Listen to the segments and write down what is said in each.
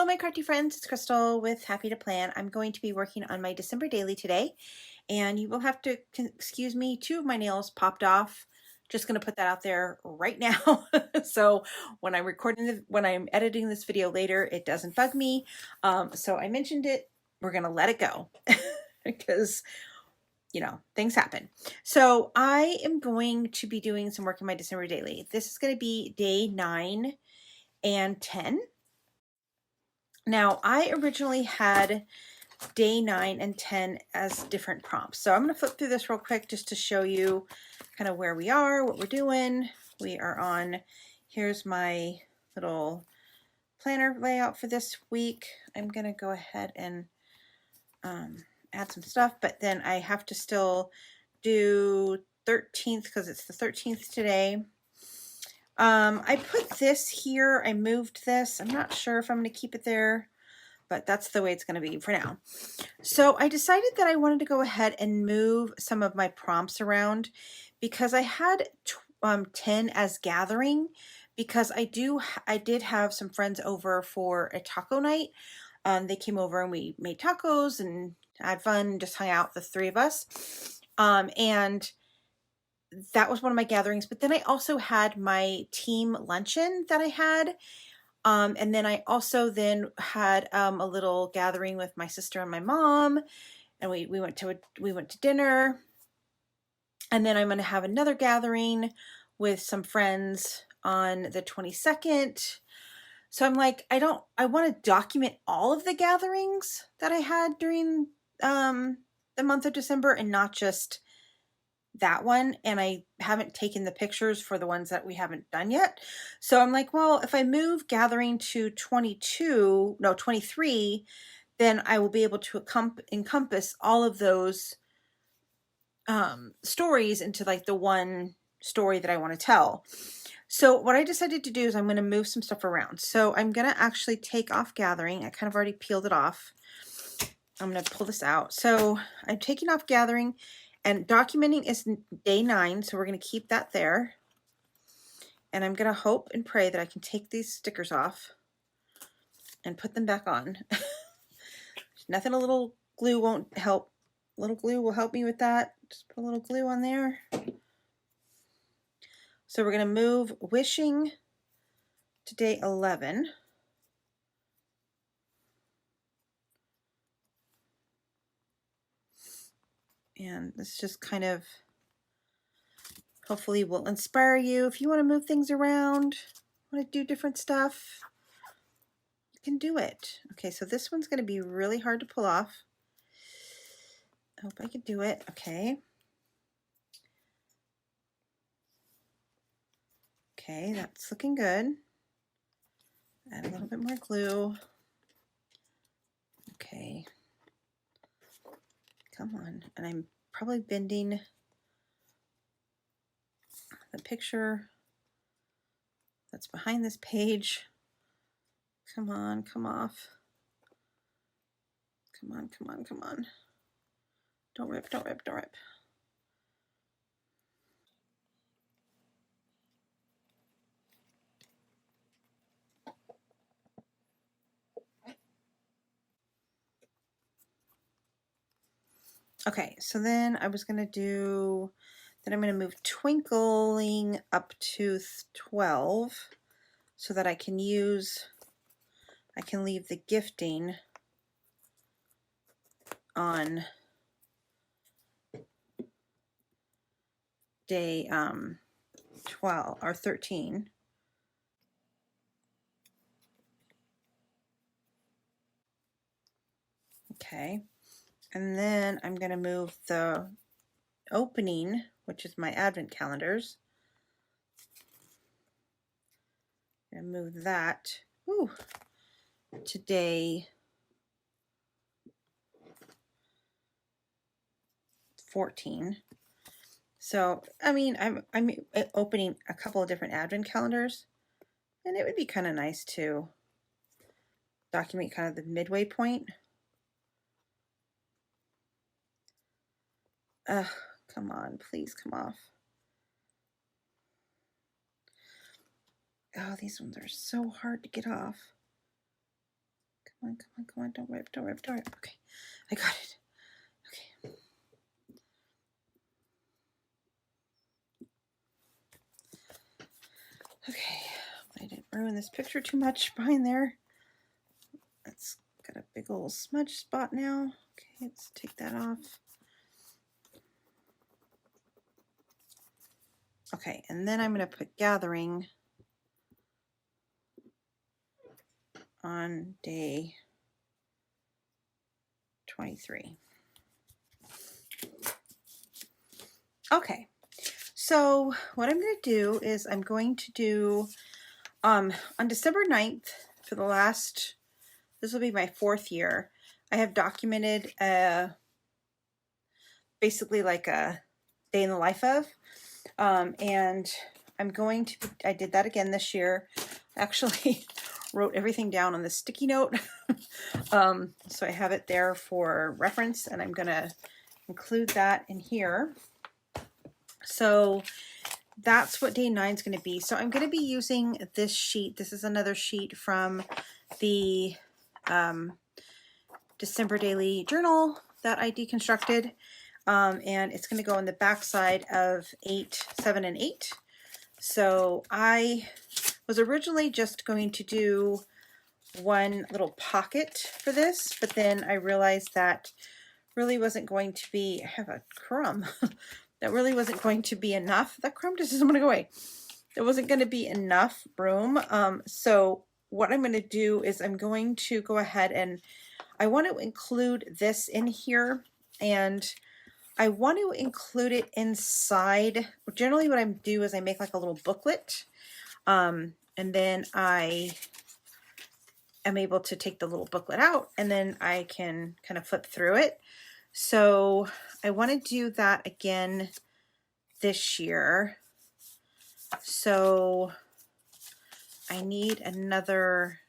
Hello, my crafty friends. It's Crystal with Happy to Plan. I'm going to be working on my December daily today, and you will have to excuse me. Two of my nails popped off. Just going to put that out there right now. So when I'm editing this video later, it doesn't bug me. So I mentioned it. We're going to let it go because things happen. So I am going to be doing some work in my December daily. This is going to be day 9 and 10. Now, I originally had day 9 and 10 as different prompts. So I'm going to flip through this real quick just to show you kind of where we are, what we're doing. We are on, here's my little planner layout for this week. I'm going to go ahead and add some stuff, but then I have to still do 13th because it's the 13th today. I put this here. I moved this. I'm not sure if I'm going to keep it there, but that's the way it's going to be for now. So I decided that I wanted to go ahead and move some of my prompts around because I had 10 as gathering, because I did have some friends over for a taco night. They came over and we made tacos and had fun, just hung out, the three of us. And that was one of my gatherings. But then I also had my team luncheon that I had. And then I also had a little gathering with my sister and my mom, and we went to dinner. And then I'm going to have another gathering with some friends on the 22nd. So I'm like, I want to document all of the gatherings that I had during the month of December and not just that one. And I haven't taken the pictures for the ones that we haven't done yet. So I'm like, well, if I move gathering to 23, then I will be able to encompass all of those stories into like the one story that I want to tell. So what I decided to do is I'm going to move some stuff around. So I'm going to actually take off gathering. I kind of already peeled it off. I'm going to pull this out. So I'm taking off gathering, and documenting is day 9. So we're going to keep that there. And I'm going to hope and pray that I can take these stickers off and put them back on. Nothing a little glue won't help. A little glue will help me with that. Just put a little glue on there. So we're going to move wishing to day 11. And this just kind of hopefully will inspire you. If you want to move things around, want to do different stuff, you can do it. Okay, so this one's going to be really hard to pull off. I hope I can do it. Okay. Okay, that's looking good. Add a little bit more glue. Okay. Come on. And I'm probably bending the picture that's behind this page. Come on, come off. Come on, come on, come on. Don't rip, don't rip, don't rip. Okay, so then I was going to do, then I'm going to move twinkling up to 12 so that I can leave the gifting on day 12 or 13. Okay, and then I'm going to move the opening, which is my advent calendars. I'm going to move that to day 14. So, I mean, I'm opening a couple of different advent calendars, and it would be kind of nice to document kind of the midway point. Come on, please come off. Oh, these ones are so hard to get off. Come on, come on, come on. Don't rip, don't rip, don't rip. Okay, I got it. Okay. Okay, I didn't ruin this picture too much behind there. It's got a big old smudge spot now. Okay, let's take that off. Okay, and then I'm going to put gathering on day 23. Okay, so what I'm going to do is I'm going to do on December 9th for the last, this will be my 4th year, I have documented basically like a day in the life of, and I'm going to, I did that again this year. Actually wrote everything down on the sticky note. So I have it there for reference, and I'm going to include that in here. So that's what day 9 is going to be. So I'm going to be using this sheet. This is another sheet from the December daily journal that I deconstructed. And it's going to go on the back side of 8, 7, and 8. So I was originally just going to do one little pocket for this, but then I realized that really wasn't going to be, I have a crumb, that really wasn't going to be enough. That crumb just doesn't want to go away. There wasn't going to be enough room. So what I'm going to do is I'm going to go ahead and I want to include this in here, and I want to include it inside. Generally what I do is I make like a little booklet, and then I am able to take the little booklet out, and then I can kind of flip through it. So I want to do that again this year. So I need another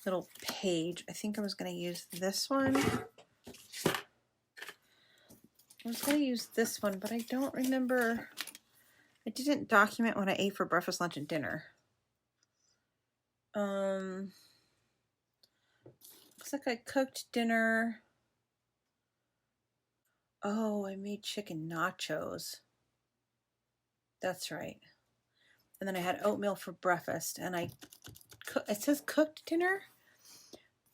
little page. I think I was going to use this one. I was going to use this one, but I don't remember. I didn't document what I ate for breakfast, lunch, and dinner. Looks like I cooked dinner. Oh, I made chicken nachos. That's right. And then I had oatmeal for breakfast, and it says cooked dinner.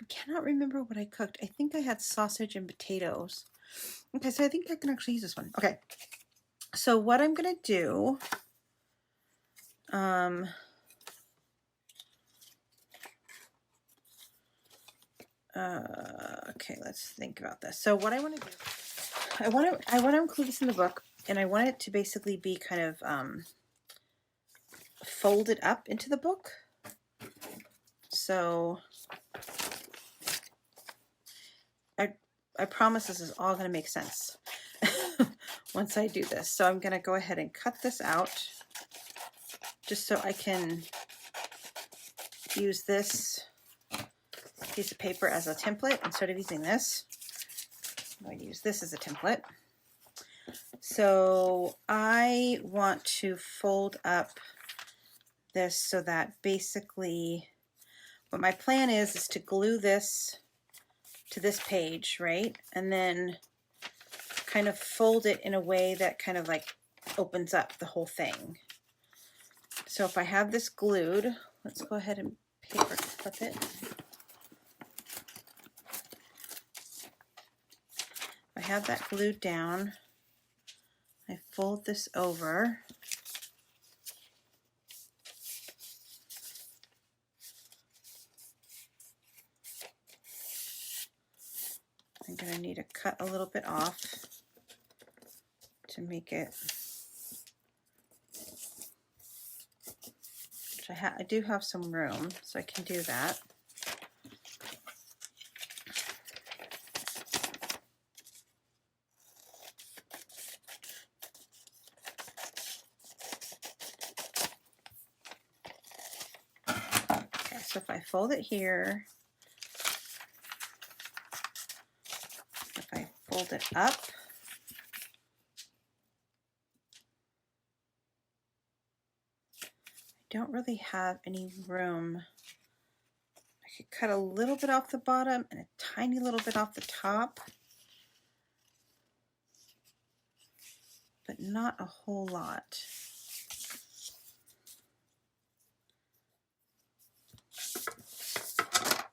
I cannot remember what I cooked. I think I had sausage and potatoes. Okay, so I think I can actually use this one. Okay, so what I'm gonna do, okay, let's think about this. So what I want to do, I want to include this in the book, and I want it to basically be kind of folded up into the book. So I promise this is all going to make sense once I do this. So I'm going to go ahead and cut this out just so I can use this piece of paper as a template instead of using this. I'm going to use this as a template. So I want to fold up this so that basically what my plan is to glue this to this page, right? And then kind of fold it in a way that kind of like opens up the whole thing. So if I have this glued, let's go ahead and paper clip it. I have that glued down. I fold this over. I'm going to need to cut a little bit off to make it, which I do have some room, so I can do that. Okay, so if I fold it here, if I fold it up, I don't really have any room. I could cut a little bit off the bottom and a tiny little bit off the top, but not a whole lot.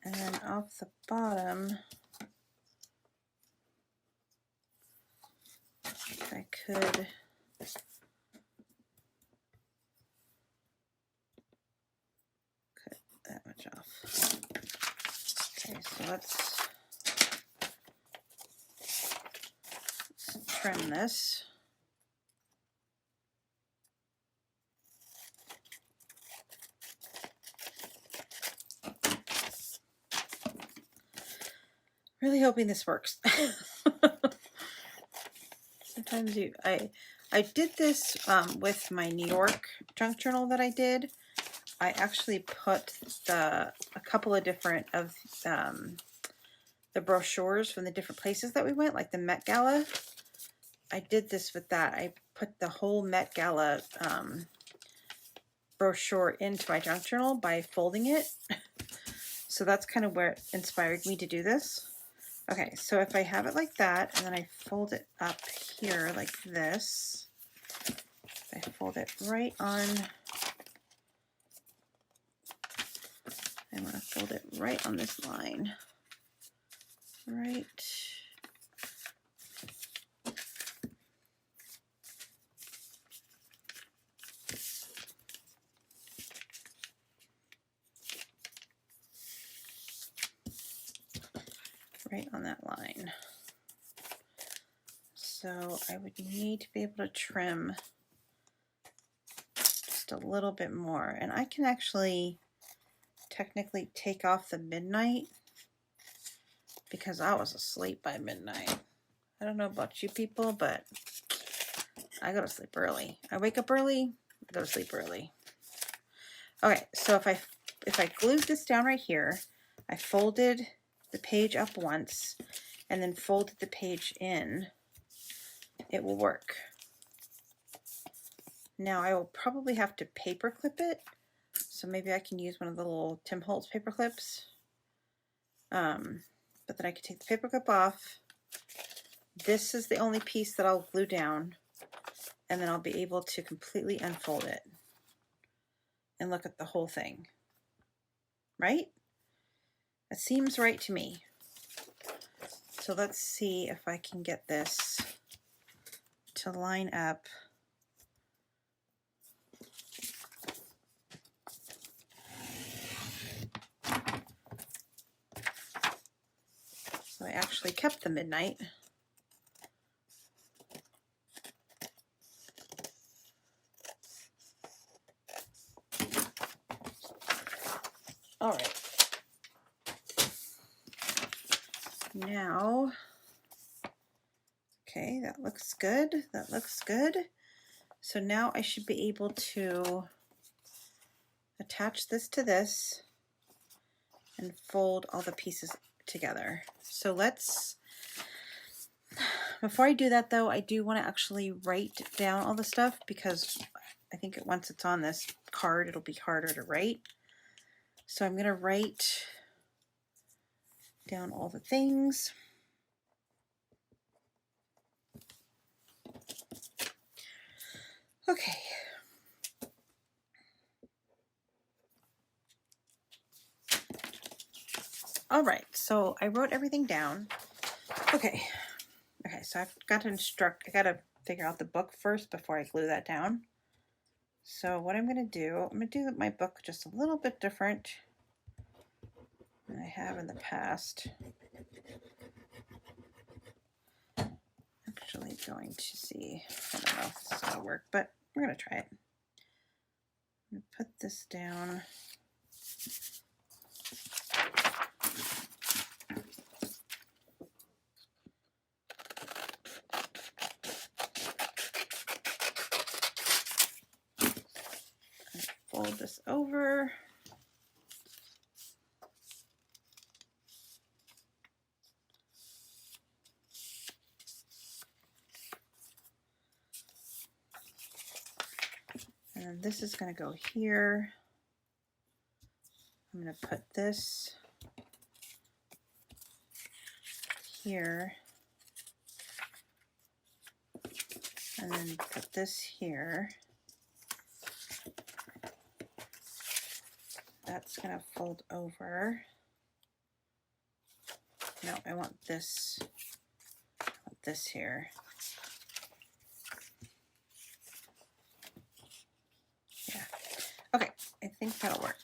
And then off the bottom, if I could cut that much off. Okay, so let's trim this. Really hoping this works. Sometimes I did this with my New York junk journal that I did. I actually put a couple of different of the brochures from the different places that we went, like the Met Gala. I did this with that. I put the whole Met Gala brochure into my junk journal by folding it. So that's kind of where it inspired me to do this. Okay, so if I have it like that, and then I fold it up here like this, I fold it right on, I want to fold it right on this line, right on that line. So I would need to be able to trim just a little bit more, and I can actually technically take off the midnight because I was asleep by midnight. I don't know about you people, but I go to sleep early. I wake up early, I go to sleep early. Okay, so if I glued this down right here, I folded the page up once and then folded the page in, it will work. Now I will probably have to paper clip it, so maybe I can use one of the little Tim Holtz paper clips. But then I can take the paper clip off. This is the only piece that I'll glue down, and then I'll be able to completely unfold it and look at the whole thing. Right? It seems right to me. So let's see if I can get this to line up. So I actually kept the midnight. All right. Now, okay, that looks good. That looks good. So now I should be able to attach this to this and fold all the pieces together. So let's, before I do that though, I do want to actually write down all the stuff because I think once it's on this card, it'll be harder to write. So I'm going to write down all the things. Okay. All right, so I wrote everything down. Okay, so I've got to I got to figure out the book first before I glue that down. So what I'm going to do, I'm going to do my book just a little bit different than I have in the past. Actually going to see, I don't know if this is going to work, but we're going to try it. I'm going to put this down. Fold this over. And this is going to go here. I'm going to put this here. And then put this here. That's gonna fold over. No, I want this here. Yeah. Okay, I think that'll work.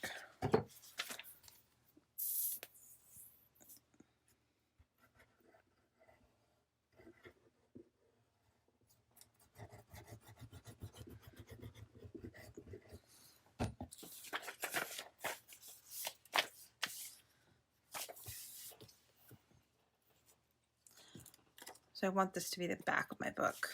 So I want this to be the back of my book.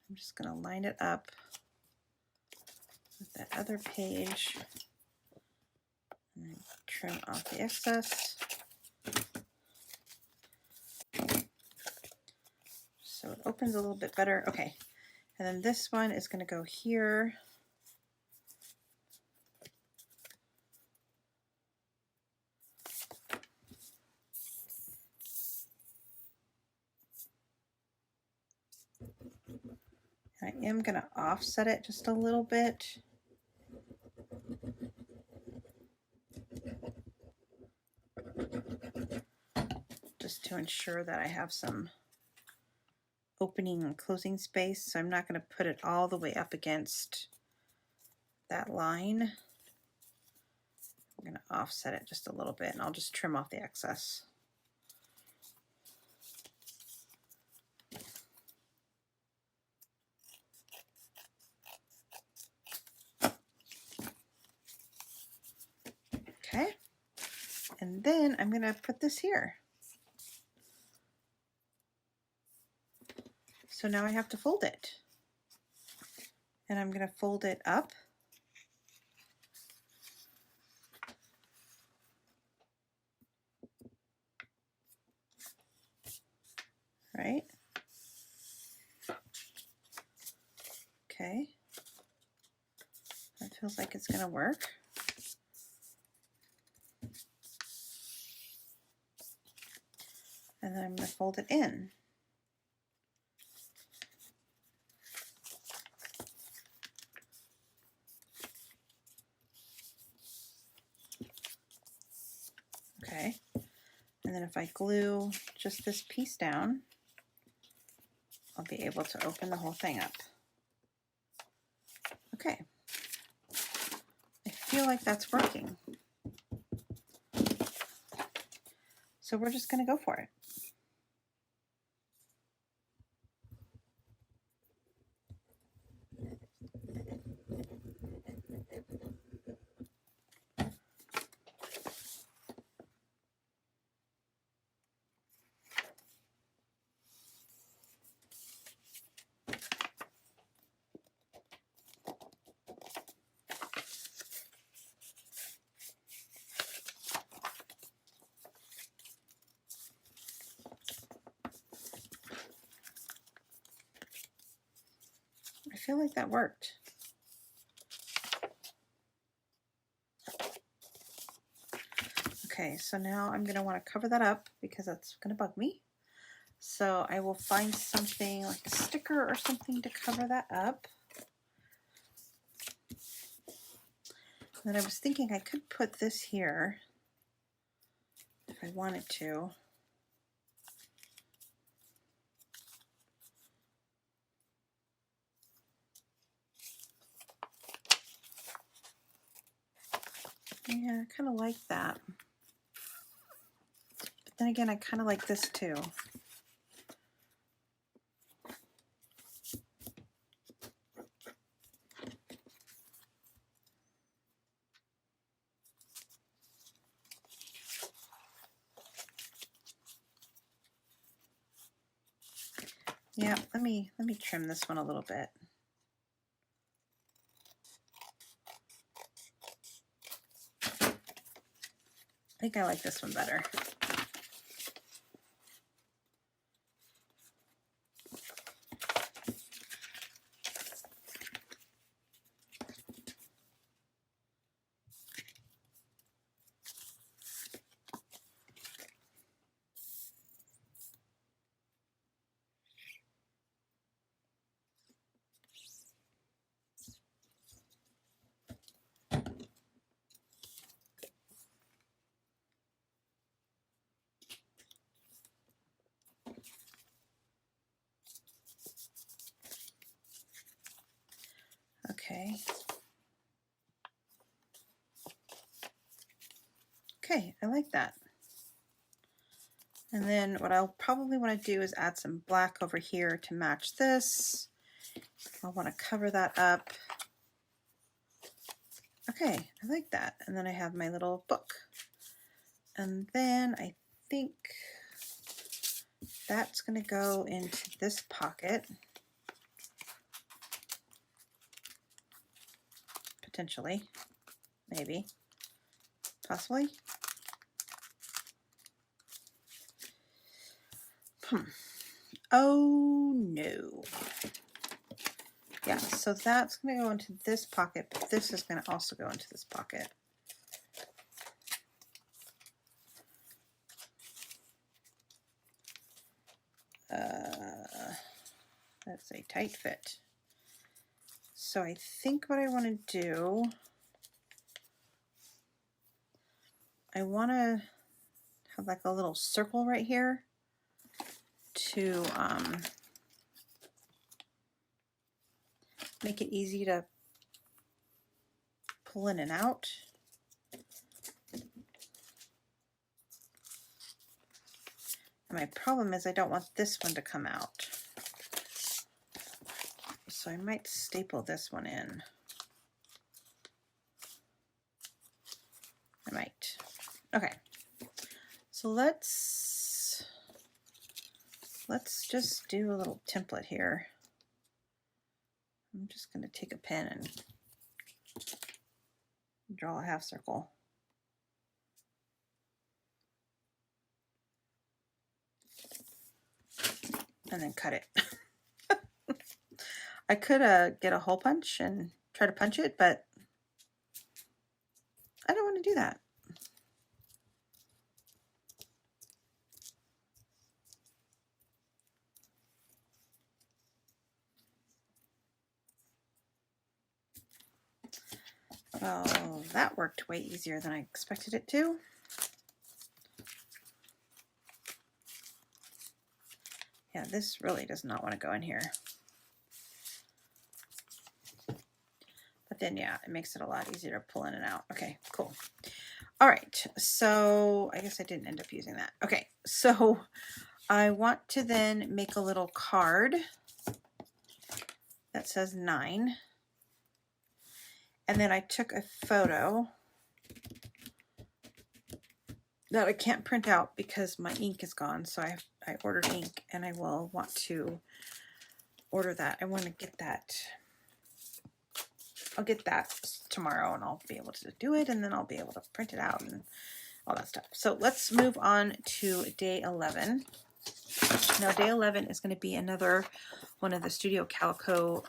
I'm just going to line it up with that other page and then trim off the excess. So it opens a little bit better. Okay, and then this one is going to go here. I am going to offset it just a little bit. Just to ensure that I have some opening and closing space. So I'm not going to put it all the way up against that line. I'm going to offset it just a little bit and I'll just trim off the excess. Okay, and then I'm going to put this here. So now I have to fold it. And I'm going to fold it up. Right? Okay. That feels like it's going to work. And then I'm going to fold it in. Okay. And then if I glue just this piece down, I'll be able to open the whole thing up. Okay. I feel like that's working. So we're just going to go for it. I feel like that worked. Okay, so now I'm going to want to cover that up because that's going to bug me. So I will find something like a sticker or something to cover that up. And then I was thinking I could put this here if I wanted to. Yeah, I kind of like that. But then again, I kind of like this too. Yeah, let me trim this one a little bit. I think I like this one better. Okay. Okay, I like that. And then what I'll probably want to do is add some black over here to match this. I'll want to cover that up. Okay, I like that. And then I have my little book. And then I think that's going to go into this pocket. Potentially. Maybe. Possibly. Oh no. Yeah, so that's going to go into this pocket, but this is going to also go into this pocket. That's a tight fit. So I think what I want to do, I want to have like a little circle right here to make it easy to pull in and out. And my problem is I don't want this one to come out. So I might staple this one in. I might. Okay. So let's just do a little template here. I'm just going to take a pen and draw a half circle. And then cut it. I could get a hole punch and try to punch it, but I don't want to do that. Well, that worked way easier than I expected it to. Yeah, this really does not want to go in here. But then, yeah, it makes it a lot easier to pull in and out. Okay, cool. All right, so I guess I didn't end up using that. Okay, so I want to then make a little card that says 9. And then I took a photo that I can't print out because my ink is gone. So I ordered ink and I will want to order that. I want to get that. I'll get that tomorrow and I'll be able to do it, and then I'll be able to print it out and all that stuff. So let's move on to day 11. Now day 11 is going to be another one of the Studio Calico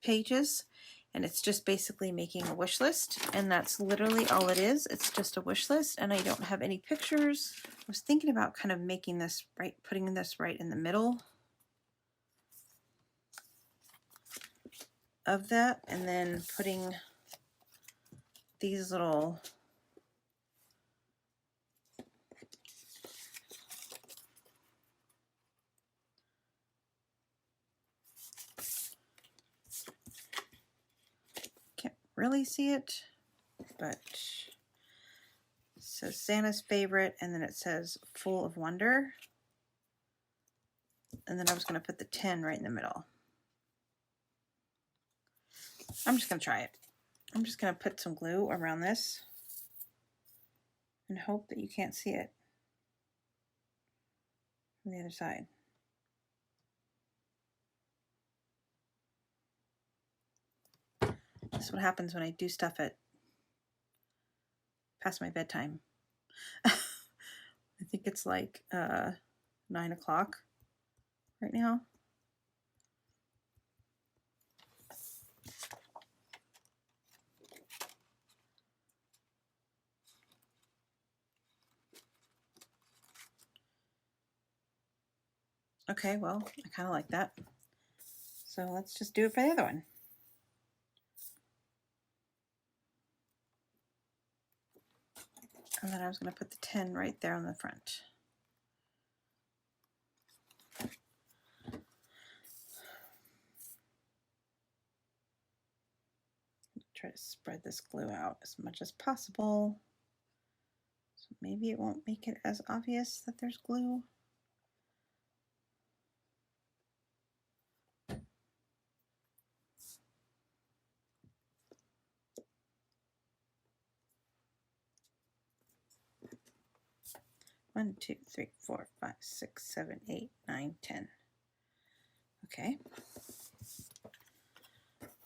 pages, and it's just basically making a wish list, and that's literally all it is. It's just a wish list, and I don't have any pictures. I was thinking about kind of making this right, putting this right in the middle of that, and then putting these little can't really see it, but it says Santa's favorite, and then it says full of wonder, and then I was going to put the 10 right in the middle. I'm just going to try it. I'm just going to put some glue around this and hope that you can't see it from the other side. This is what happens when I do stuff at past my bedtime. I think it's like 9 o'clock right now. Okay, well, I kind of like that. So let's just do it for the other one. And then I was going to put the 10 right there on the front. try to spread this glue out as much as possible. So maybe it won't make it as obvious that there's glue. One, two, three, four, five, six, 7, 8, 9, 10. Okay.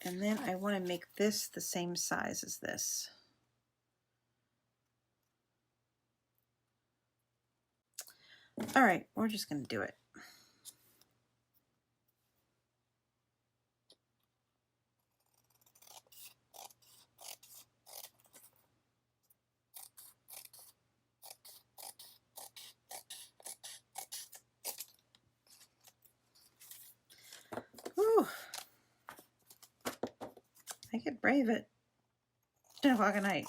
And then I want to make this the same size as this. All right, we're just going to do it. Whew. I could brave it. 10 o'clock at night.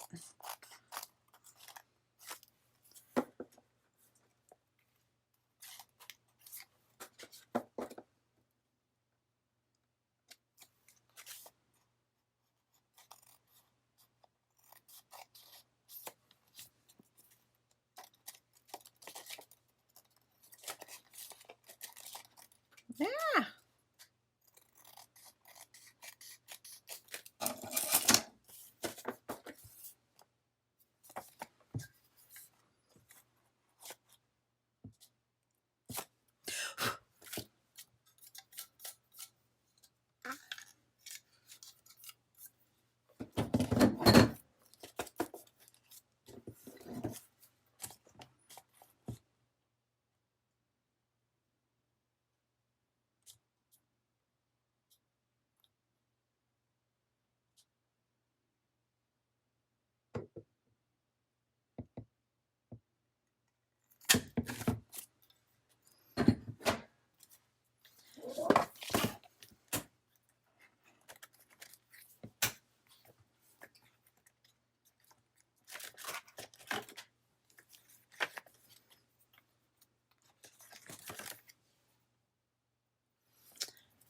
Yeah.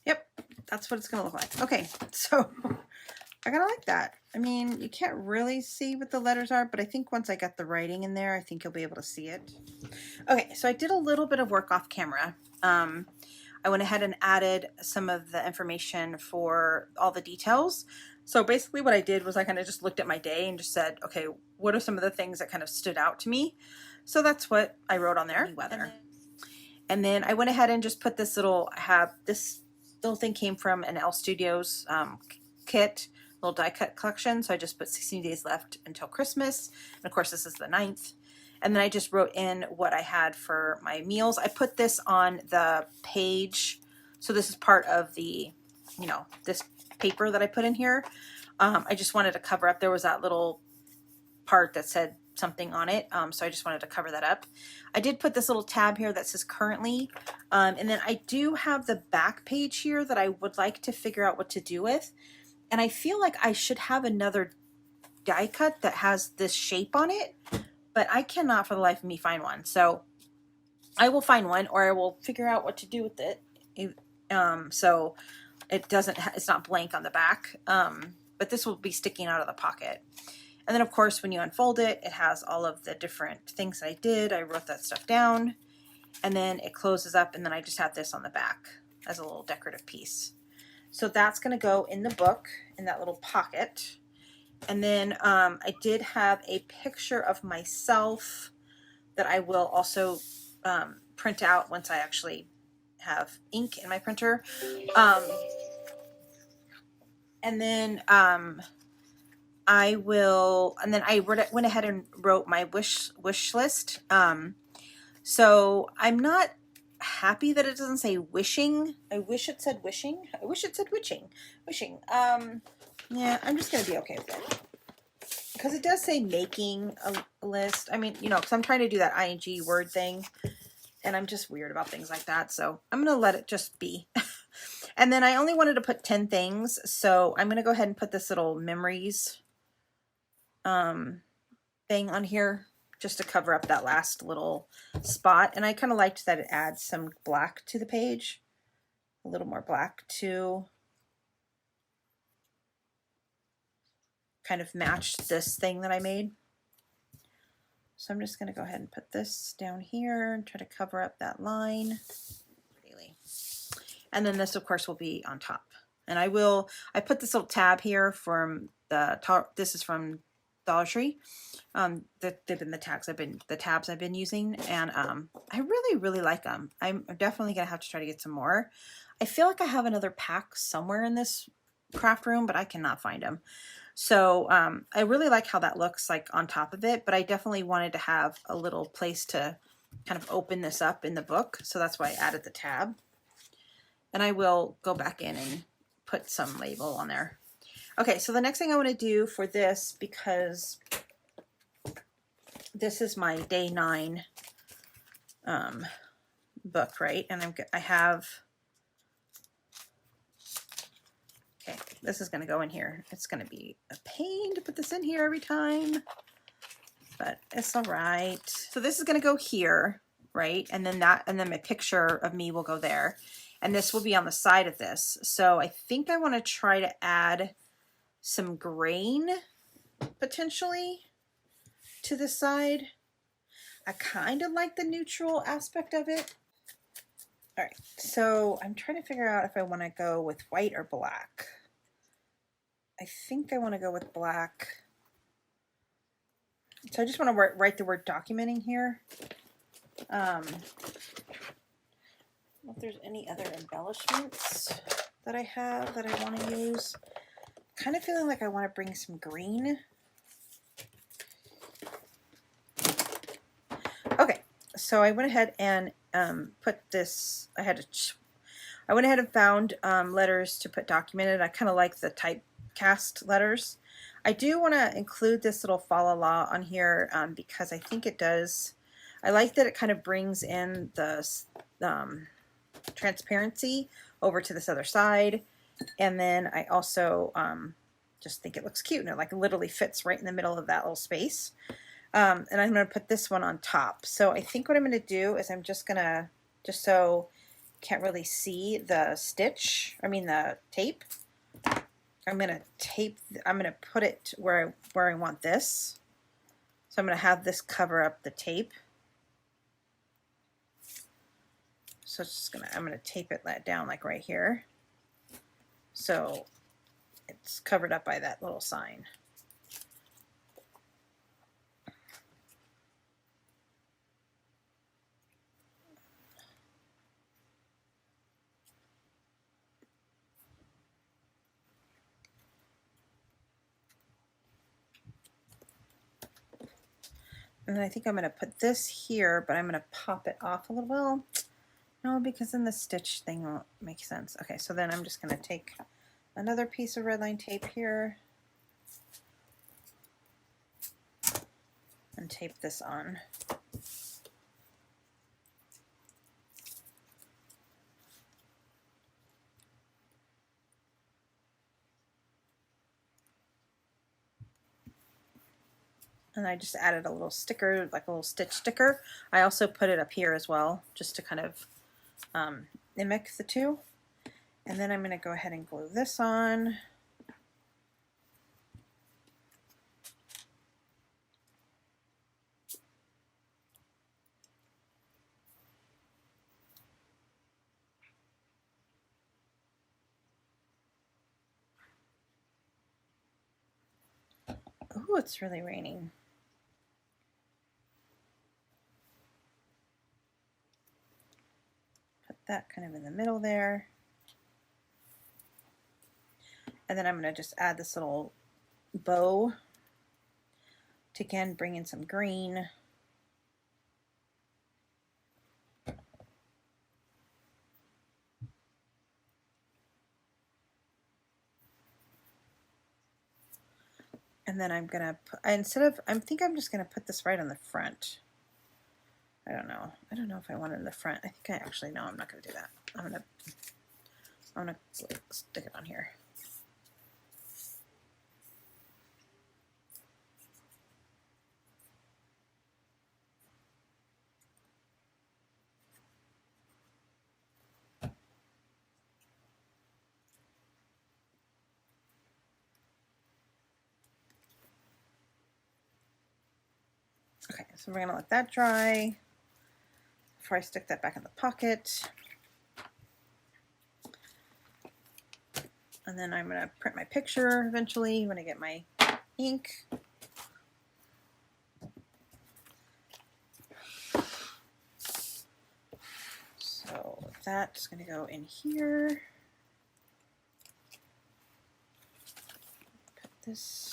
Yep, that's what it's going to look like. Okay, so I kind of like that. I mean, you can't really see what the letters are, but I think once I got the writing in there, I think you'll be able to see it. Okay, so I did a little bit of work off camera. I went ahead and added some of the information for all the details. So basically what I did was I kind of just looked at my day and just said, okay, what are some of the things that kind of stood out to me? So that's what I wrote on there. Weather. And then I went ahead and just put this little, this little thing came from an Elle Studios kit, little die cut collection. So I just put 16 days left until Christmas. And of course this is the 9th. And then I just wrote in what I had for my meals. I put this on the page. So this is part of the, you know, this paper that I put in here. I just wanted to cover up. There was that little part that said something on it. So I just wanted to cover that up. I did put this little tab here that says currently. And then I do have the back page here that I would like to figure out what to do with. And I feel like I should have another die cut that has this shape on it, but I cannot for the life of me find one. So I will find one, or I will figure out what to do with it. So it doesn't, it's not blank on the back. But this will be sticking out of the pocket. And then of course, when you unfold it, it has all of the different things that I did. I wrote that stuff down, and then it closes up, and then I just have this on the back as a little decorative piece. So that's going to go in the book in that little pocket. And then I did have a picture of myself that I will also print out once I actually have ink in my printer. And then I will, and then I went ahead and wrote my wish list. So I'm not happy that it doesn't say wishing. I wish it said wishing. I wish it said wishing. Yeah, I'm just gonna be okay with it, because it does say making a list. I mean, you know, because I'm trying to do that ing word thing, and I'm just weird about things like that. So I'm gonna let it just be. And then I only wanted to put 10 things, so I'm gonna go ahead and put this little memories thing on here just to cover up that last little spot. And I kind of liked that it adds some black to the page, a little more black to kind of matched this thing that I made. So I'm just going to go ahead and put this down here and try to cover up that line. And then this, of course, will be on top. And I put this little tab here from this is from Dollar Tree. They've been the tabs I've been using, and I really like them. I'm definitely gonna have to try to get some more. I feel like I have another pack somewhere in this craft room, but I cannot find them. So I really like how that looks like on top of it, but I definitely wanted to have a little place to kind of open this up in the book. So that's why I added the tab. And I will go back in and put some label on there. Okay, so the next thing I want to do for this, because this is my day 9 book, right? And I have, okay, this is going to go in here. It's going to be a pain to put this in here every time, but it's all right. So this is going to go here, right? And then my picture of me will go there. And this will be on the side of this. So I think I want to try to add some grain potentially to the side. I kind of like the neutral aspect of it. All right, so I'm trying to figure out if I want to go with white or black. I think I want to go with black. So I just want to write the word documenting here. I don't know if there's any other embellishments that I have that I want to use. Kind of feeling like I want to bring some green. Okay, so I went ahead and put this, I went ahead and found letters to put documented. I kind of like the typecast letters. I do want to include this little fa la la on here because I think it does, I like that it kind of brings in the transparency over to this other side. And then I also just think it looks cute, and it like literally fits right in the middle of that little space. And I'm going to put this one on top. So I think what I'm going to do is I'm just going to, just so you can't really see the stitch, I mean the tape, I'm going to put it where I want this. So I'm going to have this cover up the tape. So it's just I'm going to tape it down like right here. So it's covered up by that little sign. And then I think I'm going to put this here, but I'm going to pop it off a little. Well, no, because then the stitch thing won't make sense. Okay, so then I'm just going to take another piece of red line tape here and tape this on. And I just added a little sticker, like a little stitch sticker. I also put it up here as well, just to kind of mimic the two. And then I'm going to go ahead and glue this on. Oh, it's really raining. Put that kind of in the middle there. And then I'm going to just add this little bow to again bring in some green. And then I'm gonna put, I think I'm just gonna put this right on the front. I don't know if I want it in the front. I think actually, no, I'm not gonna do that. I'm gonna stick it on here. Okay, so we're gonna let that dry before I stick that back in the pocket. And then I'm gonna print my picture eventually when I get my ink. So that's gonna go in here. Put this.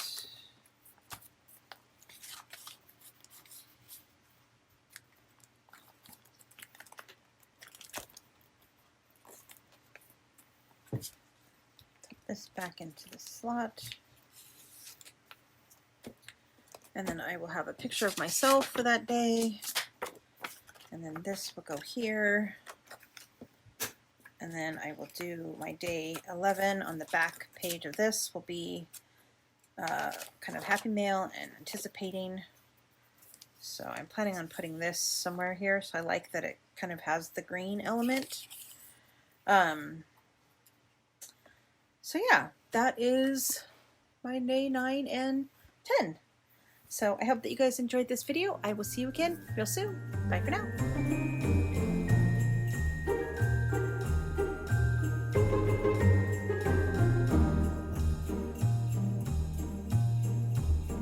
This back into the slot, and then I will have a picture of myself for that day, and then this will go here, and then I will do my day 11 on the back page of this will be kind of happy mail and anticipating. So I'm planning on putting this somewhere here, so I like that it kind of has the green element. So yeah, that is my day 9 and 10. So I hope that you guys enjoyed this video. I will see you again real soon. Bye for now.